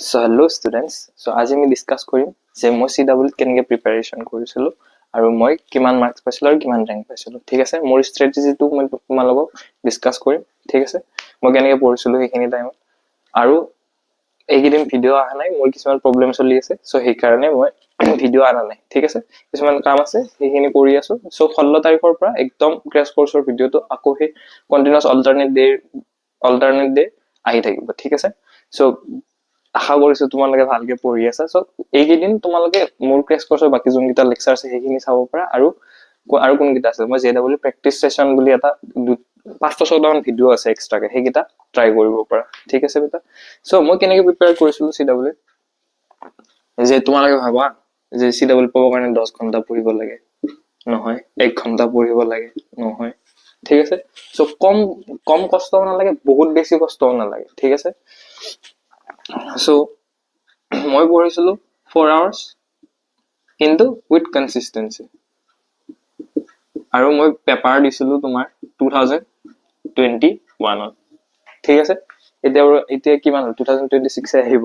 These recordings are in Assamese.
So hello students. So আজি আমি ডিসকাস কৰিম যে মই CW কেনেকৈ প্ৰিপাৰেচন কৰিছিলো আৰু মই কিমান মাৰ্কস পাইছিলো আৰু কিমান ৰেংক পাইছিলো ঠিক আছে মোৰ ষ্ট্ৰেটেজিটো মই তোমালোকক ডিসকাস কৰিম ঠিক আছে মই কেনেকৈ পঢ়িছিলো সেইখিনি টাইমত আৰু এইকেইদিন ভিডিও আহা নাই মোৰ কিছুমান প্ৰবলেম চলি আছে সো সেই কাৰণে মই ভিডিও আনা নাই ঠিক আছে কিছুমান কাম আছে সেইখিনি কৰি আছো সো 16 তাৰিখৰ পৰা একদম ক্ৰেশ কোৰ্সৰ ভিডিওটো আকৌ হে কন্টিনিউয়াস অল্টাৰনেট ডে আহি থাকিব ঠিক আছে সো আশা কৰিছো তোমালোকে ভালকে পঢ়ি আছা সো এইকেইদিন তোমালোকে মোৰ ক্ৰেশ কোৰ্সৰ বাকি যোনকিটা লেকচাৰ আছে সেইখিনি চাব পাৰা আৰু কোন কিটা আছে মই জেডব্লিউ প্ৰেক্টিস সেশন বুলি এটা 5-6টা ভিডিও আছে এক্সট্ৰাকে সেইকিটা ট্ৰাই কৰিব পাৰা ঠিক আছে বেটা সো মই কেনেকৈ প্ৰিপেয়াৰ কৰিছিলো CW যে তোমালোকে ভাবা যে CW পাবৰ কাৰণে 10 ঘন্টা পঢ়িব লাগে নহয় 1 ঘন্টা পঢ়িব লাগে নহয় ঠিক আছে সো কম কষ্ট নালাগে বহুত বেছি কষ্ট নালাগে ঠিক আছে সো মই পঢ়িছিলো 4 hours কিন্তু উইথ কনসিস্টেন্সি আৰু মই পেপাৰ দিছিলো তোমাৰ 2021 ঠিক আছে এতিয়া কিমান 2026 আহিব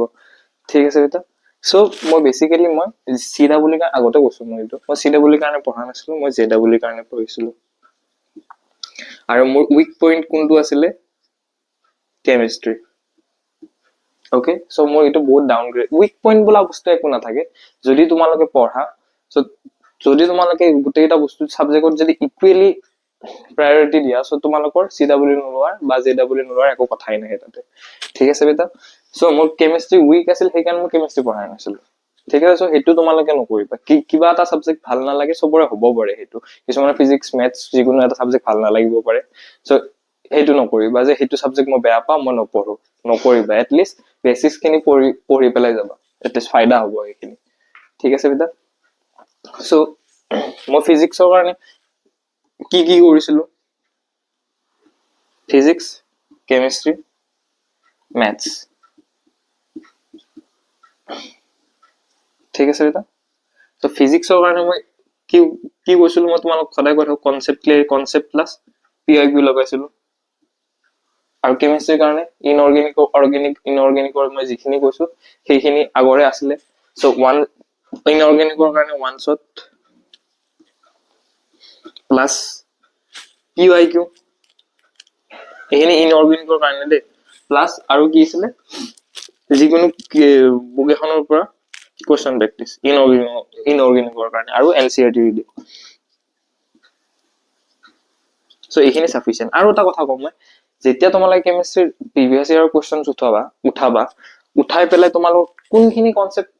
ঠিক আছে বেটা সো মই বেসিক্যালি মই CW কা আগতে কৈছো মই CW কাৰণে পঢ়া নাছিলো মই JW কাৰণে পঢ়িছিলো আৰু মোৰ উইক পইণ্ট কোনটো আছিল কেমিষ্ট্ৰি ওকে সো মই এটো বহুত ডাউনগ্ৰেড উইক পইণ্ট বলা বস্তু একো না থাকে যদি তোমালোকে পঢ়া সো যদি তোমালোকে গোটেইটা বস্তু সাবজেক্টত যদি ইকুয়ালি প্ৰায়োৰিটি দিয়া সো তোমালোকৰ CW নোলোৱাৰ বা JW নোলোৱাৰ একো কথাই নাই তাতে ঠিক আছে বেটা সো মোৰ কেমিষ্ট্ৰি উইক আছিল সেইকাৰণে মই কেমিষ্ট্ৰি পঢ়াই নাছিলো ঠিক আছে সো হেতু তোমালোকে নকৰিবা কিবা এটা সাবজেক্ট ভাল নালাগে সবৰে হ'ব পাৰে হেতু কিছুমানৰ ফিজিক্স ম্যাথছ যিকোনো এটা সাবজেক্ট ভাল নালাগিব পাৰে সো হেতু নকৰিবা যে হেতু সাবজেক্ট মই বেয়া পাম মই নপঢ়ো নকৰিবা এট লিষ্ট বেসিক্স খিনি পঢ়ি পেলাই যাবা এট লিষ্ট ফায়দা হ'ব এইখিনি ঠিক আছে বেটা সো মই ফিজিক্সৰ কাৰণে কি কৰিছিলো ফিজিক্স কেমিষ্ট্ৰি ম্যাথছ ঠিক আছে বেটা সো ফিজিক্সৰ কাৰণে মই কি কৈছিলো মই তোমালোক সদায় কথা concept clear concept plus PIQ লগাইছিলো আৰু কেমিষ্ট্ৰিৰ কাৰণে ইনঅৰ্গেনিকৰ মই যিখিনি কৈছো সেইখিনি আগৰে আছিল সো ওয়ান ইনঅৰ্গেনিকৰ কাৰণে ওয়ান শট প্লাস পিআইকিউ এইখিনি ইনঅৰ্গেনিকৰ কাৰণে দে প্লাস আৰু কি আছিল যিকোনো বুক এখনৰ পৰা কোৱেশ্চন প্ৰেক্টিস ইনঅৰ্গেনিকৰ কাৰণে আৰু এনসিইআৰটি ৰিডিং সো এইখিনি সাফিসিয়েন্ট আৰু এটা কথা কম মই যেতিয়া তোমালোকে কেমিষ্ট্ৰি প্ৰিভিয়াস ইয়াৰৰ কোৱেশ্চনছ উঠাই পেলাই তোমালোক কোনখিনি কনসেপ্ট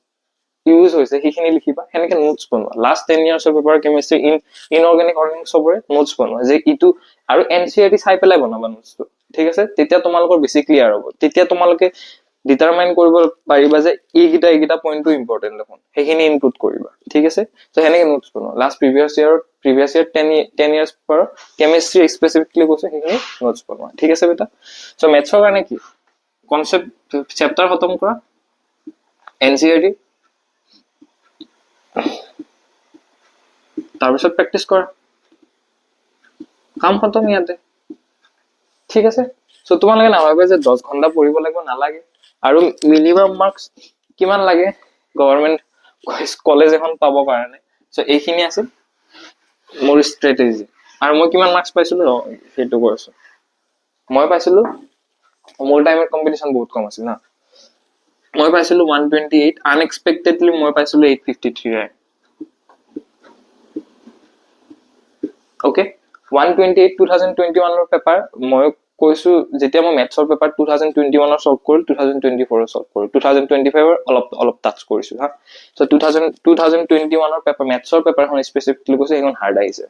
ইউজ হৈছে সেইখিনি লিখিবা হেনেকে নোটস বনোৱা লাষ্ট 10 ইয়াৰ্ছৰ পেপাৰ কেমিষ্ট্ৰি ইনঅৰ্গেনিক অৰ্গেনিক সবৰে নোটস বনোৱা যে ইটো আৰু এনসিইআৰটি চাই পেলাই বনাবা নোটসটো ঠিক আছে তেতিয়া তোমালোকৰ বেছি ক্লিয়াৰ হ'ব তেতিয়া তোমালোকে ডিটাৰমাইন কৰিব পাৰিবা যে এইগিটা পইণ্টটো ইম্পৰ্টেন্ট দেখোন সেইখিনি ইনপুট কৰিবা ঠিক আছে সো হেনেকে নোটস বনোৱা লাষ্ট প্ৰিভিয়াস ইয়াৰ 10 ইয়াৰ্ছ পৰা কেমিষ্ট্ৰি স্পেসিফিকলি কৈছে সেইখিনি নোটস বনোৱা ঠিক আছে বেটা সো ম্যাথছৰ কাৰণে কি কনসেপ্ট চেপ্টাৰ খতম কৰা এনসিইআৰটি তাৰপিছত প্ৰেক্টিস কৰা কাম খতম ইয়াতে ঠিক আছে সো তোমালোকে নাভাবে যে 10 ঘন্টা পঢ়িব লাগিব নালাগে আৰু মিনিমাম মাৰ্কস কিমান লাগে গভৰ্নমেন্ট কলেজ এখন পাব কাৰণে সো এইখিনি আছে মোৰ ষ্ট্ৰেটেজি আৰু মই কিমান মাৰ্কস পাইছিলো হেতু কৈছো মই পাইছিলো মোৰ টাইমৰ কম্পিটিশন বহুত কম আছিল না মই পাইছিলো 128 আনএক্সপেক্টেডলি মই পাইছিলো 853 ৰেংক ওকে 128 2021 ৰ পেপাৰ মই কৈছো যেতিয়া মই ম্যাথছৰ পেপাৰ 2021 ৰ সলভ কৰিল 2024 ৰ সলভ কৰিল 2025 ৰ অলপ টাচ কৰিছো হা সো 2021 ৰ পেপাৰ ম্যাথছৰ পেপাৰখন স্পেসিফিকলি কৈছো এখন হাৰ্ড আহিছে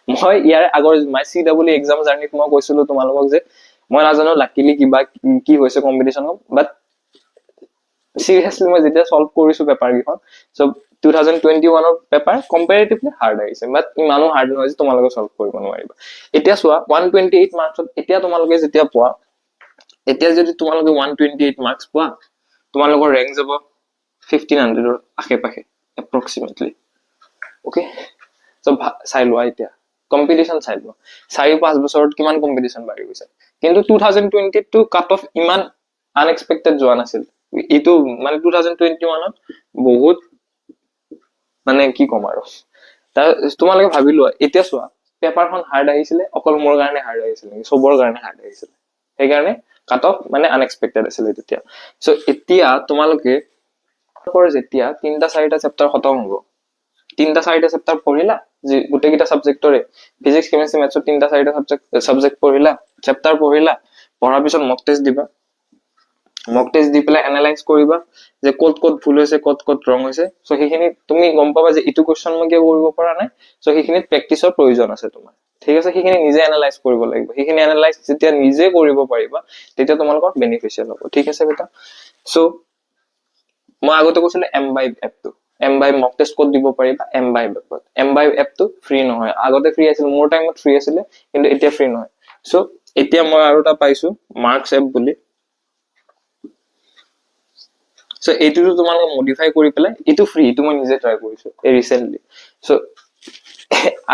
মই ইয়াৰ আগৰ মাই CW এক্সাম জাৰ্নিত মই কৈছিলো তোমালোকক যে মই নাজানো লাকিলি কি হৈছে কম্পিটিশনত বাট সিৰিয়াসলি মই যেতিয়া সলভ কৰিছো পেপাৰ গিখন সো 2021 ৰ পেপাৰ কম্পাৰেটিভলি হাৰ্ড আহিছে বাট ইমানো হাৰ্ড নহয় যে তোমালোকে সলভ কৰিব নোৱাৰিবা এতিয়া সোৱা 128 মাৰ্কছত এতিয়া তোমালোকে যেতিয়া পোৱা এতিয়া যদি তোমালোকে 128 মাৰ্কস পোৱা তোমালোকৰ ৰেংক যাব 1500 ৰ আশে পাশে এপ্ৰক্সিমেটলি ওকে সো চাই লোৱা এতিয়া কম্পিটিশন চাই লোৱা 4-5 বছৰত কিমান কম্পিটিশন বাঢ়ি গৈছে কিন্তু 2022 কাট অফ ইমান আনএক্সপেক্টেড যোৱা নাছিল ইটো মানে 2021ত বহুত মানে কি কম আৰু তোমালোকে ভাবি লোৱা এতিয়া চোৱা পেপাৰখন হাৰ্ড আহিছিলে অকল মোৰ কাৰণে হাৰ্ড আহিছিলে সবৰ কাৰণে হাৰ্ড আহিছিলে সেইকাৰণে কাট অফ মানে আনএক্সপেক্টেড আছিলে তেতিয়া সো এতিয়া তোমালোকে যেতিয়া 3-4টা চেপ্টাৰ খতম হ'ব 3-4টা চেপ্টাৰ পঢ়িলা যে গোটেইকেইটা সাবজেক্টৰে ফিজিক্স কেমিষ্ট্ৰি মেথছৰ 3-4টা সাবজেক্ট পঢ়িলা চেপ্টাৰ পঢ়িলা পঢ়াৰ পিছত মক টেষ্ট দিবা মক টেষ্ট দি পেলাই এনালাইজ কৰিবা যে ক'ত ভুল হৈছে ক'ত ৰং হৈছে সো সেইখিনি তুমি গম পাবা যে ইটো কোৱেশ্চন মই কিয় কৰিব পৰা নাই সো সেইখিনি প্ৰেক্টিছৰ প্ৰয়োজন আছে তোমাৰ ঠিক আছে সেইখিনি নিজে এনালাইজ কৰিব লাগিব সেইখিনি এনালাইজ যেতিয়া নিজে কৰিব পাৰিবা তেতিয়া তোমালোকৰ বেনিফিচিয়েল হ'ব ঠিক আছে বেটা সো মই আগতে কৈছিলো এমবাইব এপটো এমবাইব মক টেষ্ট ক'ত দিব পাৰিবা এমবাইব এপটো ফ্ৰী নহয় আগতে ফ্ৰী আছিল মোৰ টাইমত ফ্ৰী আছিল কিন্তু এতিয়া ফ্ৰী নহয় সো এতিয়া মই আৰু এটা পাইছো মাৰ্কস এপ বুলি সো এইটো তোমালোকে মডিফাই কৰি পেলাই ইটো ফ্ৰী ইটো মই নিজে ট্ৰাই কৰিছো এই ৰিসেন্টলি সো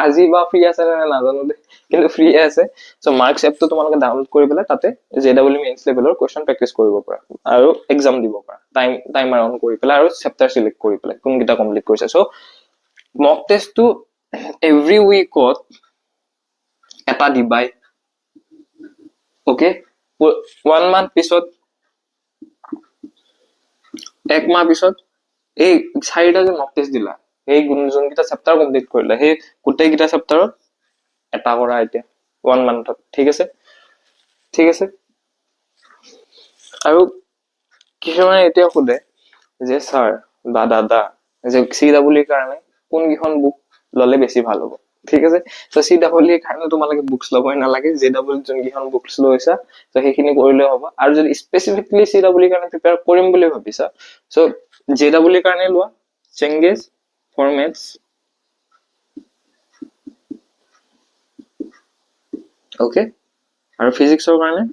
আজি বা ফ্ৰী আছে না নাজানো দে কিন্তু ফ্ৰী আছে সো মাৰ্কস এপটো তোমালোকে ডাউনলোড কৰি পেলাই তাতে জেডব্লিউ মেইনছ লেভেলৰ কোৱেশ্চন প্ৰেক্টিস কৰিব পাৰা আৰু এক্সাম দিব পাৰা টাইমাৰ অন কৰি পেলাই আৰু চেপ্টাৰ সিলেক্ট কৰি পেলাই কোনকেইটা কমপ্লিট কৰিছা সো মক টেষ্টটো এভৰি উইকত এটা দিবাই ওকে 1 মান্থ পিছত এক মাহ পিছত এই 4টা যে মক টেষ্ট দিলা এই যোনকেইটা চেপ্টাৰ কমপ্লিট কৰিলা সেই গোটেইকেইটা চেপ্টাৰত এটা কৰা এতিয়া 1 মান্থত ঠিক আছে আৰু কিছুমানে এতিয়া সোধে যে স্যাৰ বা দাদা যে CW কাৰণে কোনকেইখন বুক ললে বেছি ভাল হ'ব ঠিক আছে সো CW কাৰণে তোমালোকে বুকস ল'বই নালাগে JW যোনকেইখন বুকস লৈছা তো সেইখিনি কৰিলে হ'ব আৰু যদি স্পেসিফিকলি CW কাৰণে প্ৰিপেয়াৰ কৰিম বুলি ভাবিছা সো JW কাৰণে লোৱা চেংগেজ ফৰমেটস ওকে আৰু ফিজিক্সৰ কাৰণে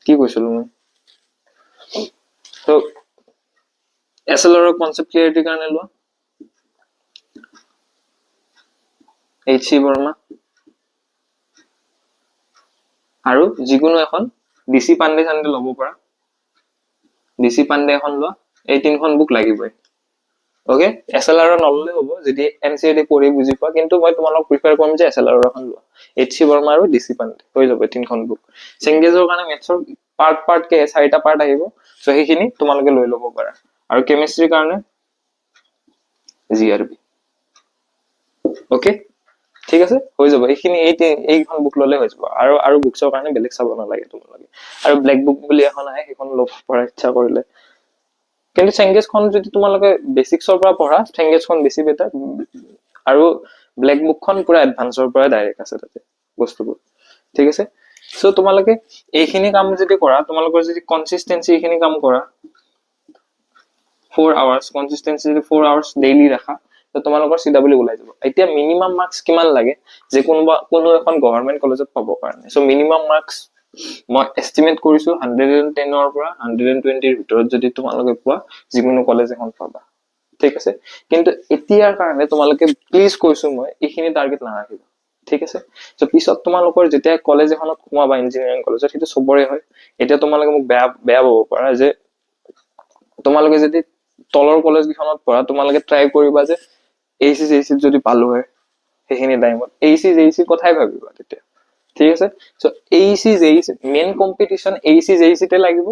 কি কৈছিলো মই তো SLR কনসেপ্ট ক্লিয়াৰিটি কাৰণে লোৱা HC বৰ্মা আৰু যিকোনো এখন DC পাণ্ডে চান্দে ল'ব পাৰা DC পাণ্ডে এখন লোৱা এই তিনখন বুক লাগিবই ওকে SLR নললে হ'ব যদি NCERT পঢ়ি বুজি পোৱা কিন্তু মই তোমালোক প্ৰিফাৰ কৰিম যে SLR এখন লোৱা HC বৰ্মা আৰু DC পাণ্ডে হৈ যাব তিনখন বুক চেংগেজৰ কাৰণে মেথছৰ পাৰ্ট কে 4টা পাৰ্ট আহিব সো সেইখিনি তোমালোকে লৈ ল'ব পাৰা আৰু কেমিষ্ট্ৰিৰ কাৰণে GRB ওকে ঠিক আছে হৈ যাব এইখিনি এইখন বুক ললে হৈ যাব আৰু বুকছৰ কাৰণে বেলেগ চাব নালাগে তোমালোকে আৰু ব্ল্যাক বুক বুলি এখন আহে সেইখন লব পঢ়াৰ ইচ্ছা কৰিলে কিন্তু চেংগেজখন যদি তোমালোকে বেসিক্সৰ পৰা পঢ়া চেংগেজখন বেছি বেটাৰ আৰু ব্ল্যাক বুকখন পুৰা এডভান্সৰ পৰা ডাইৰেক্ট আছে তাতে বস্তুবোৰ ঠিক আছে সো তোমালোকে এইখিনি কাম যদি কৰা তোমালোকৰ যদি কনসিস্টেন্সি এইখিনি কাম কৰা 4 আৱাৰ্স কনসিস্টেন্সি যদি 4 আৱাৰ্স ডেইলি ৰাখা তো তোমালোকৰ CW ওলাই যাব এতিয়া মিনিমাম মাৰ্কস কিমান লাগে যে কোনো এখন গভৰ্ণমেন্ট কলেজত পাব কাৰণে সো মিনিমাম মাৰ্কস মই এস্টিমেট কৰিছো 110 ৰ পৰা 120 ৰ ভিতৰত যদি তোমালোকে পোৱা যিকোনো কলেজ এখন পাবা ঠিক আছে কিন্তু এতিয়াৰ কাৰণে তোমালোকে প্লিজ কৈছো মই এইখিনি টাৰ্গেট নাৰাখিবা ঠিক আছে সো পিছত তোমালোকৰ যেতিয়া কলেজ এখনত সোমাবা ইঞ্জিনিয়াৰিং কলেজত সেইটো সবৰে হয় এতিয়া তোমালোকে মোক বেয়া পাব পাৰা যে তোমালোকে যদি তলৰ কলেজ গিখনত পঢ়া তোমালোকে ট্ৰাই কৰিবা যে AC যদি পালো হয় সেইখিনি টাইমত AC কথাই ভাবিবা তেতিয়া ঠিক আছে so AC main competition AC তে লাগিব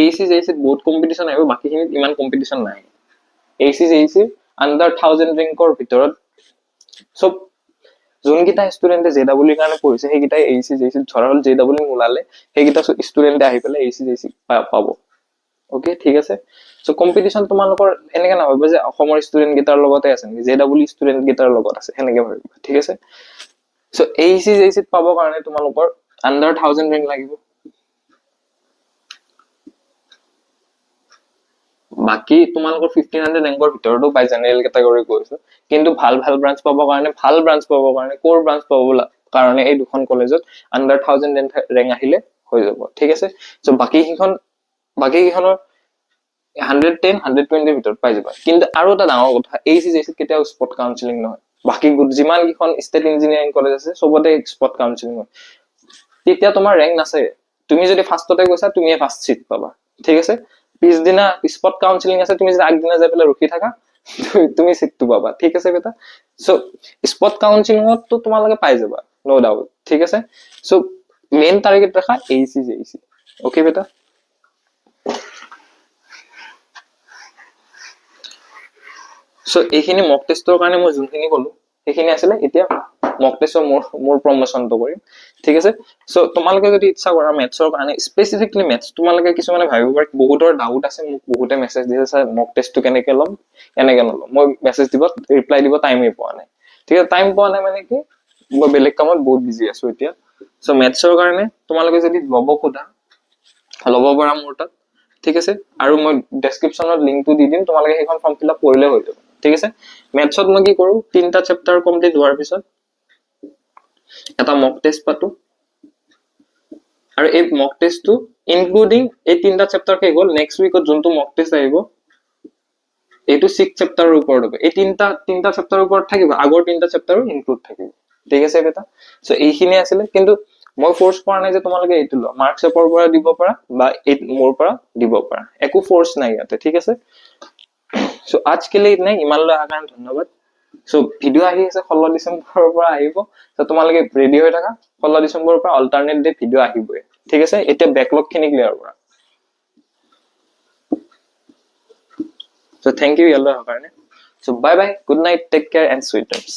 AC বহুত কম্পিটিশন আহিব বাকিখিনি ইমান কম্পিটিশন নাই AC আন্ডাৰ 1000 ৰেংকৰ ভিতৰত সব যোনকেইটা ষ্টুডেন্টে JW কাৰণে পঢ়িছে সেইকেইটা AC ধৰা হল JW ওলালে সেইকেইটা ষ্টুডেন্টে আহি পেলাই AC পাব ওকে ঠিক আছে সো কম্পিটিশন তোমালোকৰ এনেকা না হ'ব যে অসমৰ ষ্টুডেন্ট গিটাৰ লগতে আছে নেকি JW ষ্টুডেন্ট গিটাৰ লগত আছে এনেকে ভাবিবা ঠিক আছে সো AC পাব কাৰণে তোমালোকৰ আন্ডাৰ 1000 ৰেংক লাগিব বাকি তোমালোকৰ 1500 ৰেংকৰ ভিতৰতো বাই জেনাৰেল ক্যাটাগৰী কৰিছো কিন্তু ভাল ব্ৰাঞ্চ পাবৰ কাৰণে কোৰ ব্ৰাঞ্চ পাবৰ কাৰণে এই দুখন কলেজত আন্ডাৰ 1000 ৰেংক আহিলে হৈ যাব ঠিক আছে সো বাকি কিখনৰ 110 120 ভিতৰত পাই যাবা কিন্তু আৰু এটা ডাঙৰ কথা ACJC কেতিয়াও স্পট কাউন্সেলিং নহয় বাকি যিমান কিখন ষ্টেট ইঞ্জিনিয়াৰিং কলেজ আছে সবতে স্পট কাউন্সেলিং হয় তেতিয়া তোমাৰ ৰেংক নাছে তুমি যদি ফাৰ্ষ্টতে গৈছা তুমিয়ে ফাৰ্ষ্ট সিট পাবা ঠিক আছে পিছদিনা স্পট কাউন্সেলিং আছে তুমি যদি আগদিনা যাই পেলাই ৰখি থাকা তুমি সিটটো পাবা ঠিক আছে বেটা সো স্পট কাউন্সেলিংত তো তোমালোকে পাই যাবা নো ডাউট ঠিক আছে সো মেইন টার্গেট রাখা ACJC ওকে বেটা সো এইখিনি মক টেষ্টৰ কাৰণে মই যোনখিনি কলো সেইখিনি আছিলে এতিয়া মক টেষ্টৰ মোৰ প্ৰমোশনটো কৰিম ঠিক আছে সো তোমালোকে যদি ইচ্ছা কৰা মেথছৰ কাৰণে স্পেসিফিকলি মেথছ তোমালোকে কিছুমানে ভাবিব পাৰে বহুতৰ ডাউট আছে মোক বহুতে মেছেজ দিছে স্যাৰ মক টেষ্টটো কেনেকৈ লম এনেকৈ নলম মই মেছেজ দিব ৰিপ্লাই দিব টাইমে পোৱা নাই ঠিক আছে টাইম পোৱা নাই মানে কি মই বেলেগ কামত বহুত বিজি আছো এতিয়া সো মেথছৰ কাৰণে তোমালোকে যদি ল'ব খোদা ল'ব পৰা মোৰ তাত ঠিক আছে আৰু মই ডেসক্ৰিপচনত লিংকটো দি দিম তোমালোকে সেইখন ফৰ্ম ফিল আপ কৰিলে হৈ যাব ঠিক আছে মেথছত মই কি কৰো তিনটা চেপ্টাৰ কমপ্লিট হোৱাৰ পিছত এটা মক টেষ্ট পাতো আৰু এই মক টেষ্টটো ইনক্লুডিং এই তিনটা চেপ্টাৰ কে গ'ল নেক্সট উইকত যোনটো মক টেষ্ট আহিব এইটো 6 চেপ্টাৰৰ ওপৰত হ'ব এই তিনটা চেপ্টাৰৰ ওপৰত থাকিব আগৰ তিনটা চেপ্টাৰো ইনক্লুড থাকিব ঠিক আছে বেটা সো এইখিনি আছিল কিন্তু মই ফোর্স কৰা নাই যে তোমালোকে এইটো ল মাৰ্কস এপৰ পৰা দিব পাৰা বা মোৰ পৰা দিব পাৰা একো ফোর্স নাই ইয়াতে ঠিক আছে সো आज के लिए इतना ইমানলৈ আহাৰ কাৰণে ধন্যবাদ সো ভিডিও আহি আছে 16 ডিসেম্বৰৰ পৰা আহিব সো তোমালোকে ৰেডি হৈ থাকা 16 ডিসেম্বৰৰ পৰা অল্টাৰনেট ডে ভিডিও আহিবই ঠিক আছে এতিয়া ব্যাকলগ খিনি ক্লিয়াৰ কৰা সো থ্যাংক ইউ ইয়ালৈ আহাৰ কাৰণে so bye bye good night take care and sweet ড্ৰিমস